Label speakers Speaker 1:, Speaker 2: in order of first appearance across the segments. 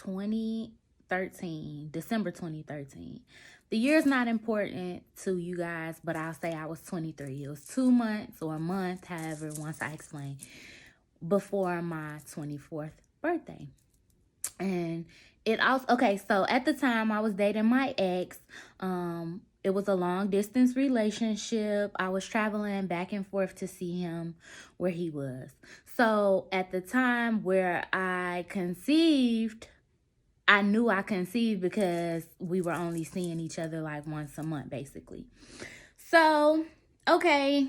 Speaker 1: 2013, December 2013. The year's not important to you guys, but I'll say I was 23. It was 2 months or a month, however, once I explain, before my 24th birthday. And it also, okay, so at the time I was dating my ex. It was a long distance relationship. I was traveling back and forth to see him where he was. So at the time where I conceived, I knew I conceived because we were only seeing each other like once a month, basically. So, okay,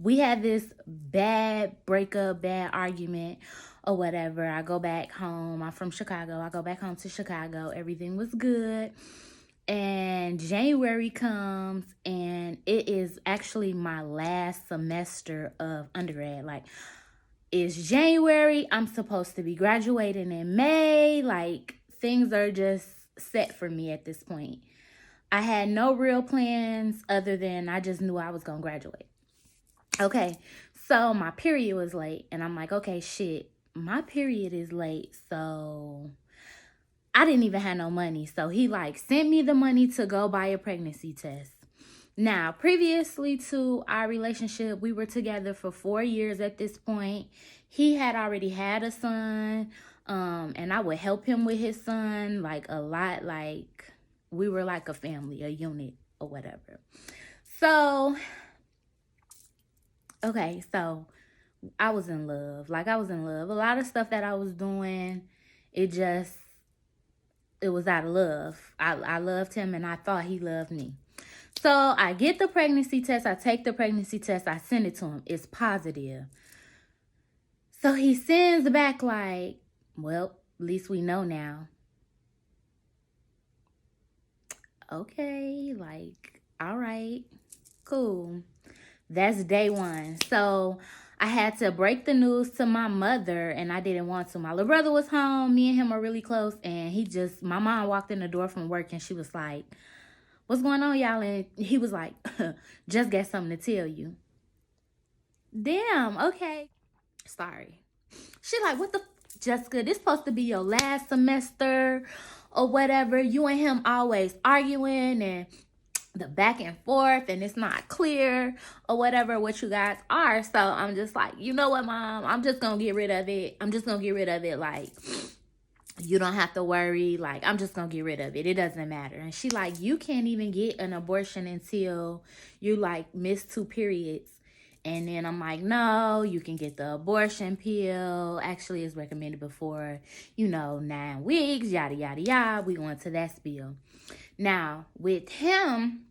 Speaker 1: we had this bad breakup, bad argument or whatever. I go back home. I'm from Chicago. I go back home to Chicago. Everything was good. And January comes, and it is actually my last semester of undergrad. Like, it's January. I'm supposed to be graduating in May. Like, things are just set for me at this point. I had no real plans other than I just knew I was going to graduate. Okay, so my period was late, and I'm like, okay, shit, my period is late, so I didn't even have no money. So he like sent me the money to go buy a pregnancy test. Now, previously to our relationship, we were together for 4 years at this point. He had already had a son, and I would help him with his son, like a lot. Like, we were like a family, a unit or whatever. So, okay, so I was in love. Like, I was in love. A lot of stuff that I was doing, it was out of love. I loved him, and I thought he loved me. So I get the pregnancy test. I take the pregnancy test. I send it to him. It's positive. So he sends back like, well, at least we know now. Okay, like, all right, cool. That's day one. So I had to break the news to my mother, and I didn't want to. My little brother was home. Me and him are really close, and my mom walked in the door from work, and she was like, what's going on, y'all? And he was like, just got something to tell you. Damn, okay. Sorry. She like, what the, Jessica, this supposed to be your last semester or whatever. You and him always arguing and the back and forth, and it's not clear or whatever what you guys are. So I'm just like, you know what, Mom? I'm just going to get rid of it. Like, you don't have to worry. Like, I'm just going to get rid of it. It doesn't matter. And she like, you can't even get an abortion until you like miss 2 periods. And then I'm like, no, you can get the abortion pill. Actually, it's recommended before, 9 weeks, yada, yada, yada. We went to that spiel. Now, with him,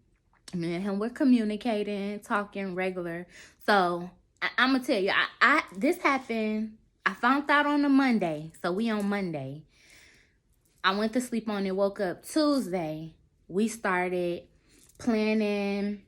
Speaker 1: me and him were communicating, talking regular. So, I'm going to tell you, this happened, I found out on a Monday. So, we on Monday. I went to sleep on it, woke up Tuesday. We started planning,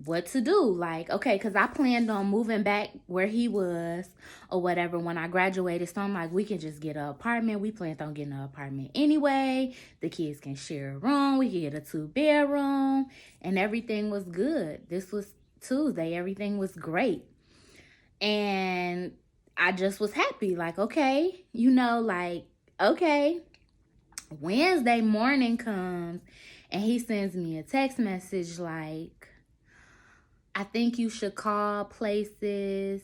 Speaker 1: what to do. Like, okay, because I planned on moving back where he was or whatever when I graduated. So I'm like, we can just get an apartment. We planned on getting an apartment anyway. The kids can share a room. We can get a 2-bedroom. And everything was good. This was Tuesday. Everything was great. And I just was happy. Like, okay, okay. Wednesday morning comes and he sends me a text message like, I think you should call places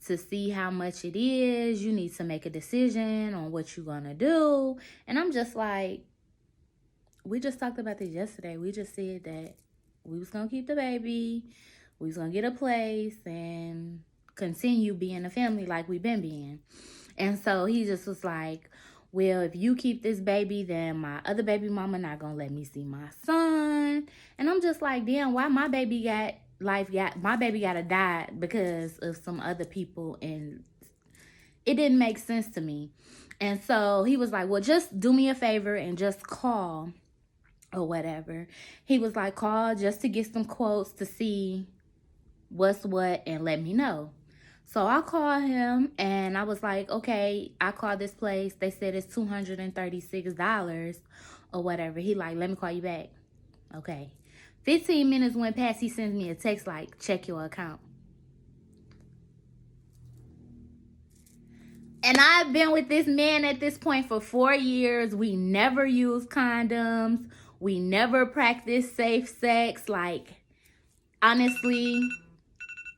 Speaker 1: to see how much it is. You need to make a decision on what you're going to do. And I'm just like, we just talked about this yesterday. We just said that we was going to keep the baby. We was going to get a place and continue being a family like we've been being. And so he just was like, well, if you keep this baby, then my other baby mama not going to let me see my son. And I'm just like, damn, why my baby gotta die because of some other people, and it didn't make sense to me. And so he was like, well, just do me a favor and just call or whatever. He was like, call just to get some quotes to see what's what and let me know. So I called him and I was like, okay, I called this place. They said it's $236 or whatever. He like, let me call you back. Okay. 15 minutes went past. He sends me a text like, check your account. And I've been with this man at this point for 4 years. We never used condoms. We never practiced safe sex. Like, honestly,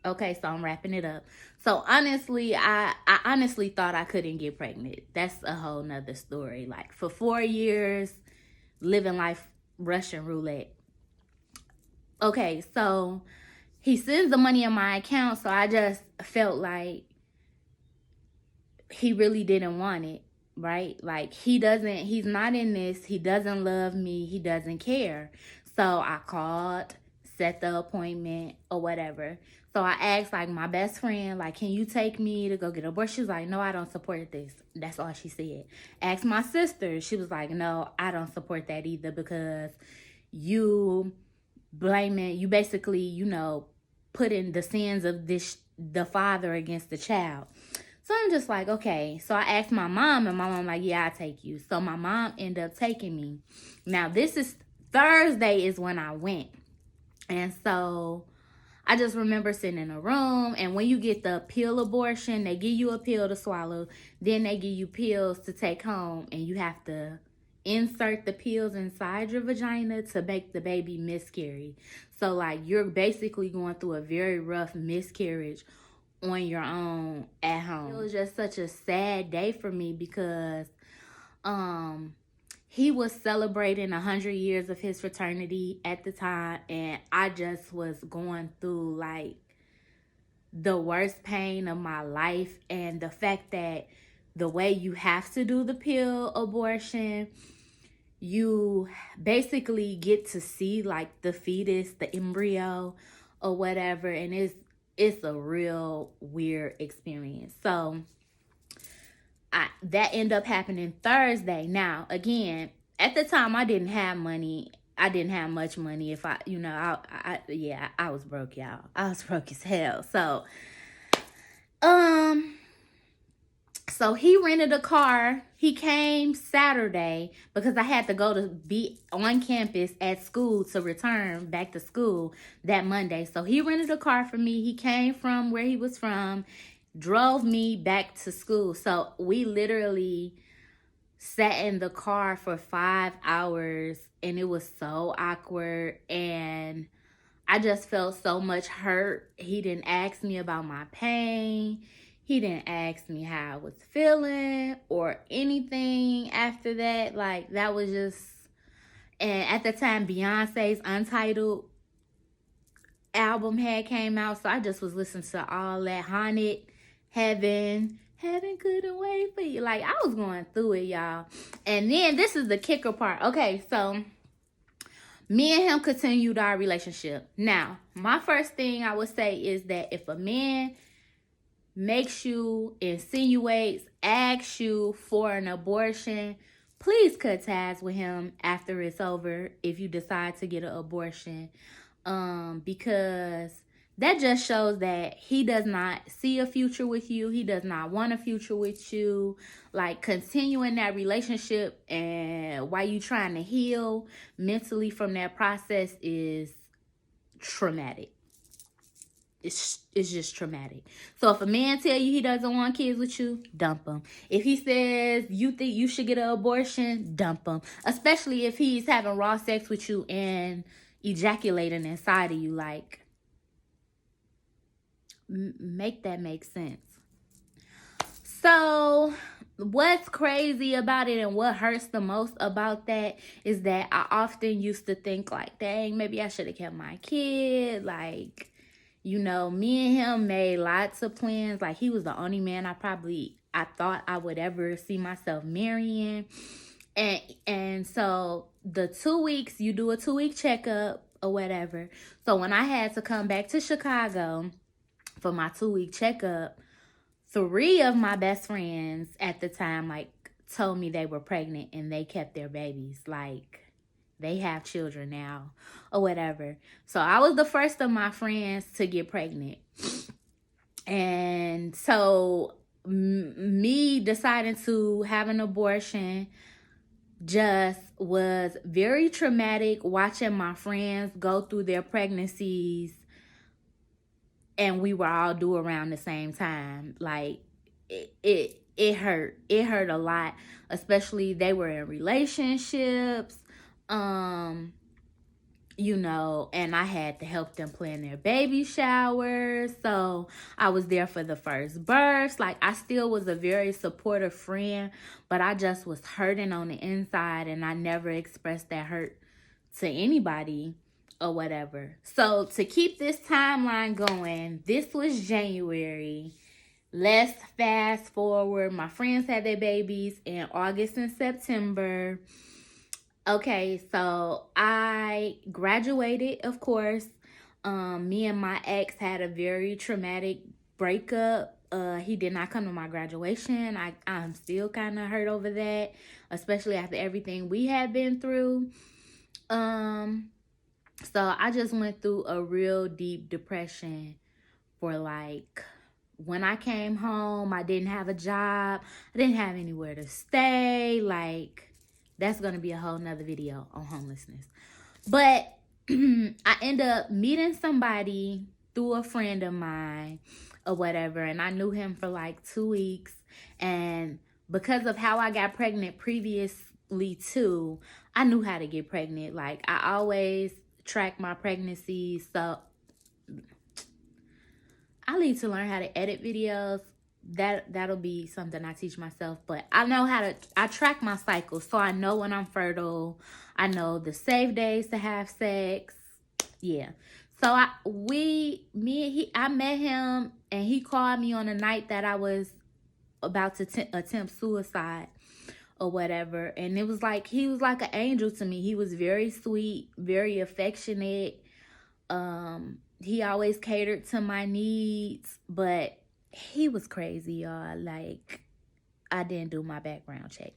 Speaker 1: okay, so I'm wrapping it up. So honestly, I honestly thought I couldn't get pregnant. That's a whole nother story. Like, for 4 years, living life Russian roulette. Okay, so he sends the money in my account, so I just felt like he really didn't want it, right? Like, he's not in this. He doesn't love me. He doesn't care. So I called, set the appointment or whatever. So I asked, like, my best friend, like, can you take me to go get an abortion? She was like, no, I don't support this. That's all she said. Asked my sister. She was like, no, I don't support that either, because you basically, putting the sins of the father against the child. So I'm just like, okay. So I asked my mom, and my mom like, yeah, I'll take you. So my mom ended up taking me. Now, this is Thursday is when I went. And so I just remember sitting in a room, and when you get the pill abortion, they give you a pill to swallow. Then they give you pills to take home, and you have to insert the pills inside your vagina to make the baby miscarry. So, like, you're basically going through a very rough miscarriage on your own at home. It was just such a sad day for me, because he was celebrating 100 years of his fraternity at the time, and I just was going through, like, the worst pain of my life. And the fact that the way you have to do the pill abortion, you basically get to see, like, the fetus, the embryo or whatever, and it's a real weird experience. So that ended up happening Thursday. Now, again, at the time, I didn't have money. I didn't have much money. If I was broke, y'all. I was broke as hell. So he rented a car. He came Saturday because I had to go to be on campus at school to return back to school that Monday. So he rented a car for me. He came from where he was from, drove me back to school. So we literally sat in the car for 5 hours, and it was so awkward, and I just felt so much hurt. He didn't ask me about my pain. He didn't ask me how I was feeling or anything after that. Like, that was just... And at the time, Beyonce's Untitled album had came out, so I just was listening to all that. Haunted, Heaven couldn't wait for you. Like, I was going through it, y'all. And then this is the kicker part. Okay, so me and him continued our relationship. Now, my first thing I would say is that if a man makes you, insinuates, asks you for an abortion, please cut ties with him after it's over if you decide to get an abortion. Because that just shows that he does not see a future with you. He does not want a future with you. Like, continuing that relationship and while you trying to heal mentally from that process is traumatic. It's just traumatic. So if a man tell you he doesn't want kids with you, dump him. If he says you think you should get an abortion, dump him. Especially if he's having raw sex with you and ejaculating inside of you. Like, make that make sense. So what's crazy about it and what hurts the most about that is that I often used to think, like, dang, maybe I should have kept my kid. Like, me and him made lots of plans. Like, he was the only man I thought I would ever see myself marrying. And so the 2 weeks, you do a 2-week checkup or whatever. So when I had to come back to Chicago for my 2-week checkup, 3 of my best friends at the time, like, told me they were pregnant and they kept their babies. Like, they have children now or whatever. So I was the first of my friends to get pregnant. And so me deciding to have an abortion just was very traumatic, watching my friends go through their pregnancies and we were all due around the same time. Like, it it hurt. It hurt a lot, especially they were in relationships. You know, and I had to help them plan their baby showers. So I was there for the first births. Like, I still was a very supportive friend, but I just was hurting on the inside, and I never expressed that hurt to anybody or whatever. So to keep this timeline going, this was January. Let's fast forward. My friends had their babies in August and September. Okay, so I graduated, of course. Me and my ex had a very traumatic breakup. He did not come to my graduation. I'm still kind of hurt over that, especially after everything we had been through. So I just went through a real deep depression for like, when I came home, I didn't have a job. I didn't have anywhere to stay. Like, that's going to be a whole nother video on homelessness. But I ended up meeting somebody through a friend of mine or whatever. And I knew him for like 2 weeks. And because of how I got pregnant previously too, I knew how to get pregnant. Like, I always track my pregnancies. So I need to learn how to edit videos. That'll be something I teach myself. But I know I track my cycles, so I know when I'm fertile. I know the safe days to have sex. Yeah. So I met him, and he called me on the night that I was about to attempt suicide or whatever. And it was like, he was like an angel to me. He was very sweet, very affectionate. He always catered to my needs, but he was crazy, y'all. Like, I didn't do my background check.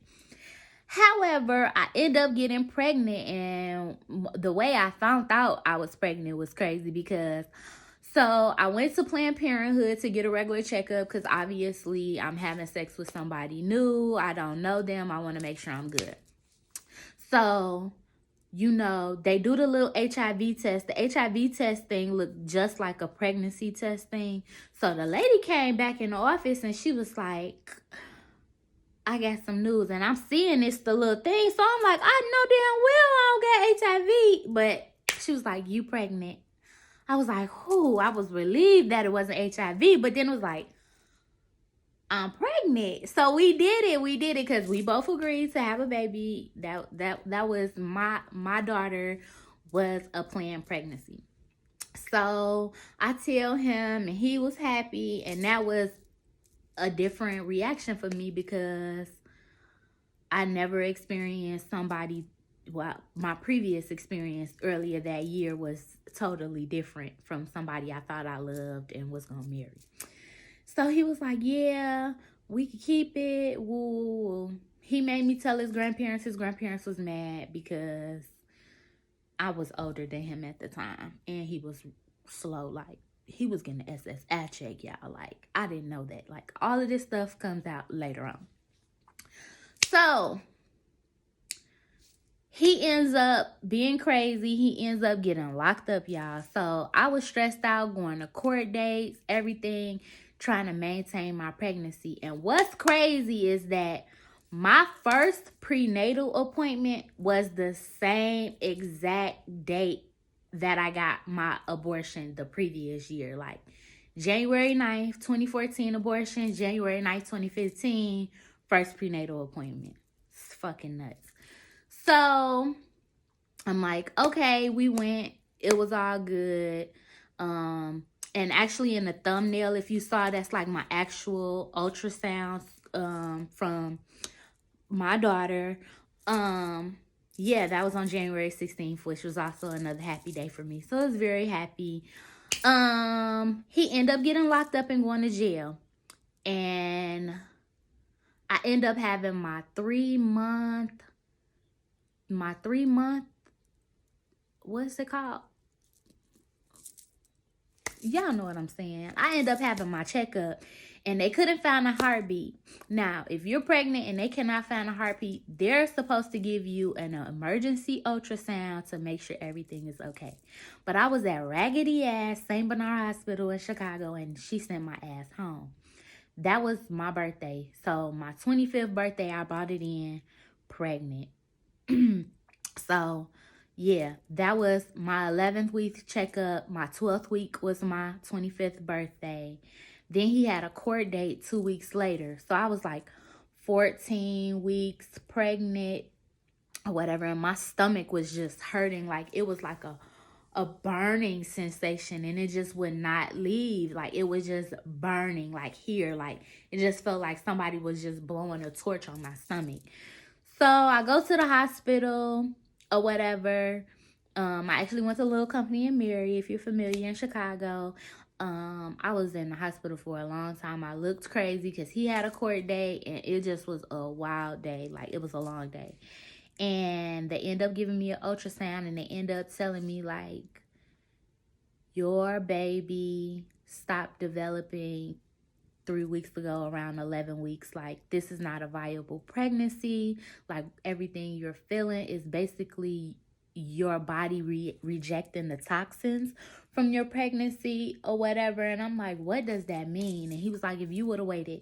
Speaker 1: However, I ended up getting pregnant, and the way I found out I was pregnant was crazy because, so I went to Planned Parenthood to get a regular checkup because obviously I'm having sex with somebody new. I don't know them. I want to make sure I'm good. So, you know, they do the little HIV test. The HIV test thing looked just like a pregnancy test thing. So the lady came back in the office and she was like, I got some news. And I'm seeing this, the little thing. So I'm like, I know damn well I don't got HIV. But she was like, you pregnant. I was like, whoo. I was relieved that it wasn't HIV. But then it was like, I'm pregnant. So we did it because we both agreed to have a baby. That was my daughter was a planned pregnancy. So I tell him, and he was happy, and that was a different reaction for me because I never experienced somebody, well, my previous experience earlier that year was totally different from somebody I thought I loved and was gonna marry. So he was like, yeah, we could keep it. Woo. He made me tell his grandparents. His grandparents was mad because I was older than him at the time. And he was slow. Like, he was getting the SSI check, y'all. Like, I didn't know that. Like, all of this stuff comes out later on. So, he ends up being crazy. He ends up getting locked up, y'all. So, I was stressed out, going to court dates, everything, trying to maintain my pregnancy. And what's crazy is that my first prenatal appointment was the same exact date that I got my abortion the previous year. Like, January 9th, 2014 abortion, January 9th, 2015, first prenatal appointment. It's fucking nuts. So, I'm like, okay, we went. It was all good. And actually in the thumbnail, if you saw, that's like my actual ultrasound from my daughter. Yeah, that was on January 16th, which was also another happy day for me. So I was very happy. He ended up getting locked up and going to jail. And I end up having my 3 month, what's it called? Y'all know what I'm saying. I end up having my checkup and they couldn't find a heartbeat. Now, if you're pregnant and they cannot find a heartbeat, they're supposed to give you an emergency ultrasound to make sure everything is okay. But I was at raggedy ass St. Bernard Hospital in Chicago and she sent my ass home That was my birthday. So my 25th birthday, I brought it in pregnant. So yeah, that was my 11th week checkup. My 12th week was my 25th birthday. Then he had a court date 2 weeks later. So I was like 14 weeks pregnant or whatever. And my stomach was just hurting. Like it was like a burning sensation, and it just would not leave. Like it was just burning, like here. Like it just felt like somebody was just blowing a torch on my stomach. So I go to the hospital or whatever. I actually went to a little company in Mary, if you're familiar, in Chicago. I was in the hospital for a long time. I looked crazy because he had a court date, and it just was a wild day. Like it was a long day. And they end up giving me an ultrasound, and they end up telling me like, your baby stopped developing 3 weeks ago, around 11 weeks. Like this is not a viable pregnancy. Like everything you're feeling is basically your body rejecting the toxins from your pregnancy or whatever. And I'm like, what does that mean? And he was like, if you would have waited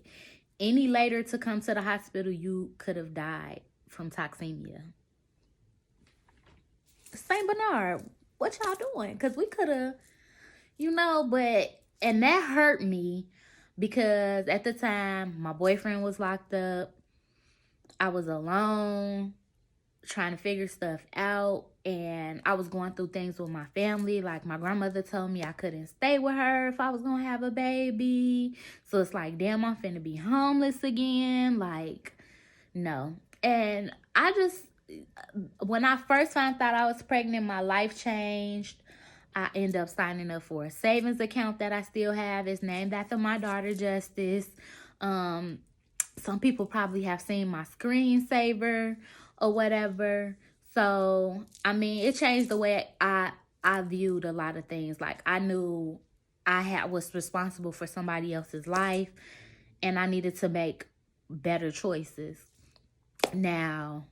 Speaker 1: any later to come to the hospital, you could have died from toxemia. St. Bernard, what y'all doing? Because we could have, and that hurt me because at the time my boyfriend was locked up. I was alone trying to figure stuff out, and I was going through things with my family. Like my grandmother told me I couldn't stay with her if I was gonna have a baby. So it's like, damn, I'm finna be homeless again. Like, no. And when I first found out I was pregnant, my life changed. I end up signing up for a savings account that I still have. It's named after my daughter, Justice. Some people probably have seen my screensaver or whatever. So, I mean, it changed the way I viewed a lot of things. Like I knew was responsible for somebody else's life, and I needed to make better choices. Now,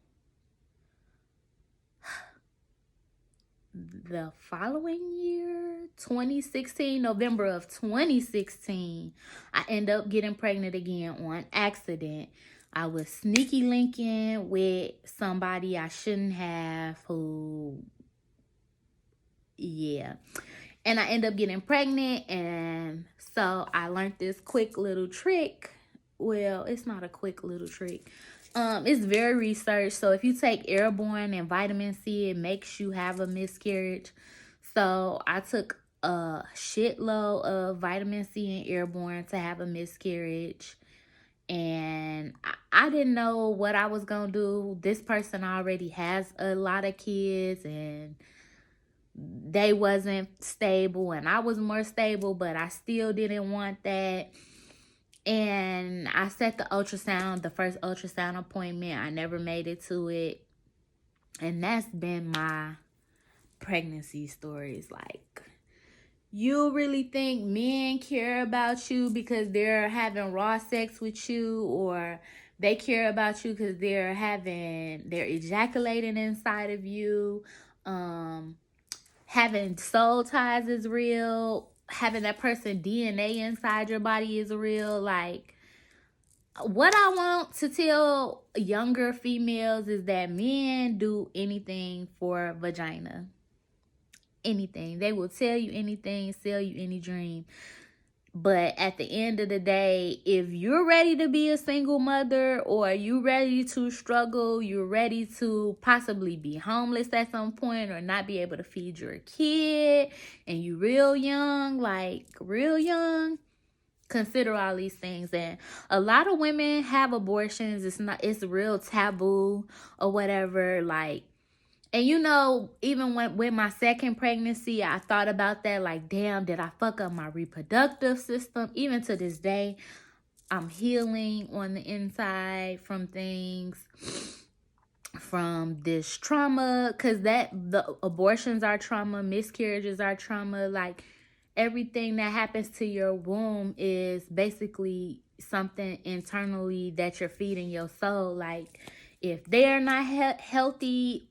Speaker 1: the following year, 2016, November of 2016, I end up getting pregnant again on accident. I was sneaky linking with somebody I shouldn't have, and I end up getting pregnant. And so I learned this quick little trick. Well, it's not a quick little trick. It's very researched. So if you take Airborne and vitamin C, it makes you have a miscarriage. So I took a shitload of vitamin C and Airborne to have a miscarriage. And I didn't know what I was going to do. This person already has a lot of kids, and they wasn't stable, and I was more stable, but I still didn't want that. And I set the first ultrasound appointment. I never made it to it. And that's been my pregnancy stories. Like, you really think men care about you because they're having raw sex with you, or they care about you because they're ejaculating inside of you? Having soul ties is real. Having that person DNA inside your body is real. Like, what I want to tell younger females is that men do anything for vagina. Anything. They will tell you anything, sell you any dream. But at the end of the day, if you're ready to be a single mother, or you ready to struggle, you're ready to possibly be homeless at some point, or not be able to feed your kid, and you real young, consider all these things. And a lot of women have abortions. It's real taboo or whatever. Like, and even with my second pregnancy, I thought about that. Like, damn, did I fuck up my reproductive system? Even to this day, I'm healing on the inside from things, from this trauma. Because the abortions are trauma, miscarriages are trauma. Like, everything that happens to your womb is basically something internally that you're feeding your soul. Like, if they're not healthy,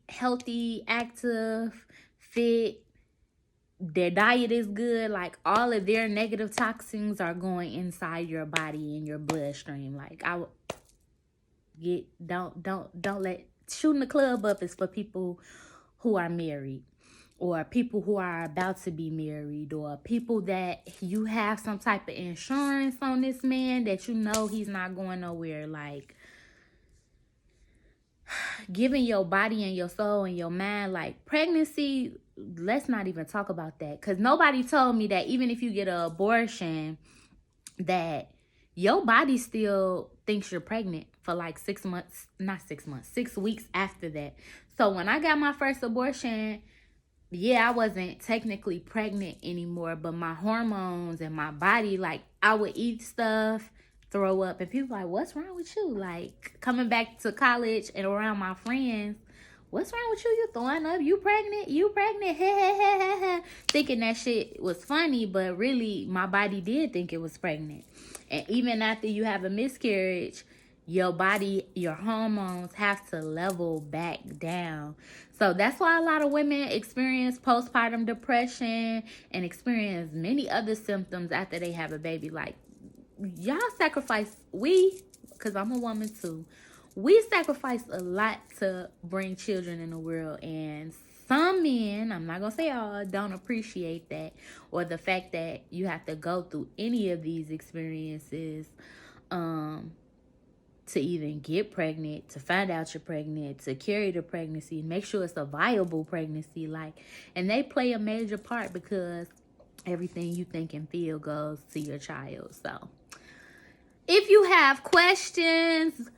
Speaker 1: active, fit, their diet is good, like all of their negative toxins are going inside your body and your bloodstream. Like I would don't let shooting the club up is for people who are married, or people who are about to be married, or people that you have some type of insurance on this man that you know he's not going nowhere. Like giving your body and your soul and your mind, like pregnancy, let's not even talk about that, because nobody told me that even if you get an abortion, that your body still thinks you're pregnant for like 6 months, not 6 months, 6 weeks after that. So when I got my first abortion, yeah, I wasn't technically pregnant anymore, but my hormones and my body, like I would eat stuff, throw up, and people like, what's wrong with you? Like coming back to college and around my friends, what's wrong with you? You throwing up? You pregnant? You pregnant? Thinking that shit was funny, but really my body did think it was pregnant. And even after you have a miscarriage, your body, your hormones have to level back down. So that's why a lot of women experience postpartum depression and experience many other symptoms after they have a baby. Like, y'all sacrifice, because I'm a woman too, we sacrifice a lot to bring children in the world, and some men, I'm not gonna say all, don't appreciate that, or the fact that you have to go through any of these experiences to even get pregnant, to find out you're pregnant, to carry the pregnancy, make sure it's a viable pregnancy. Like, and they play a major part, because everything you think and feel goes to your child. So if you have questions,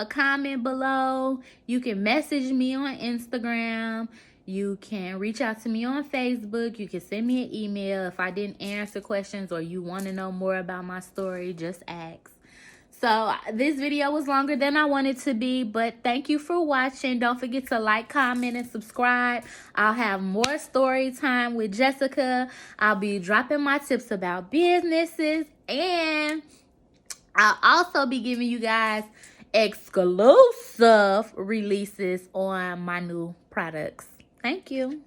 Speaker 1: comment below. You can message me on Instagram. You can reach out to me on Facebook. You can send me an email. If I didn't answer questions or you want to know more about my story, just ask. So this video was longer than I wanted to be, but thank you for watching. Don't forget to like, comment, and subscribe. I'll have more story time with Jessica. I'll be dropping my tips about businesses, and I'll also be giving you guys exclusive releases on my new products. Thank you.